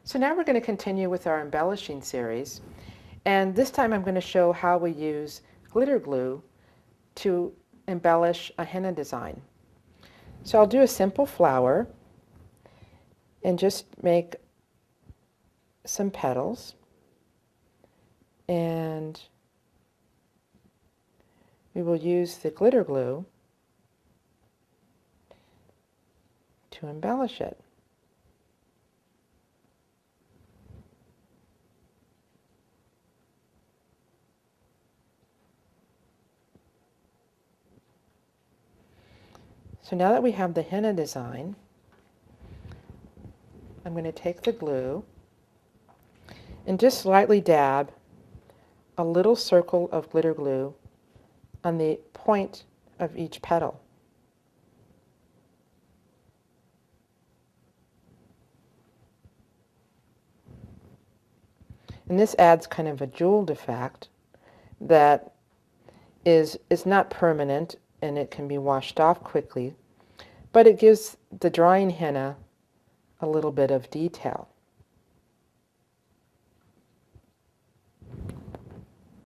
So now we're going to continue with our embellishing series, and this time I'm going to show how we use glitter glue to embellish a henna design. So I'll do a simple flower and just make some petals, and we will use the glitter glue to embellish it. So now that we have the henna design, I'm going to take the glue and just slightly dab a little circle of glitter glue on the point of each petal. And this adds kind of a jeweled effect that is not permanent, and it can be washed off quickly, but it gives the drying henna a little bit of detail.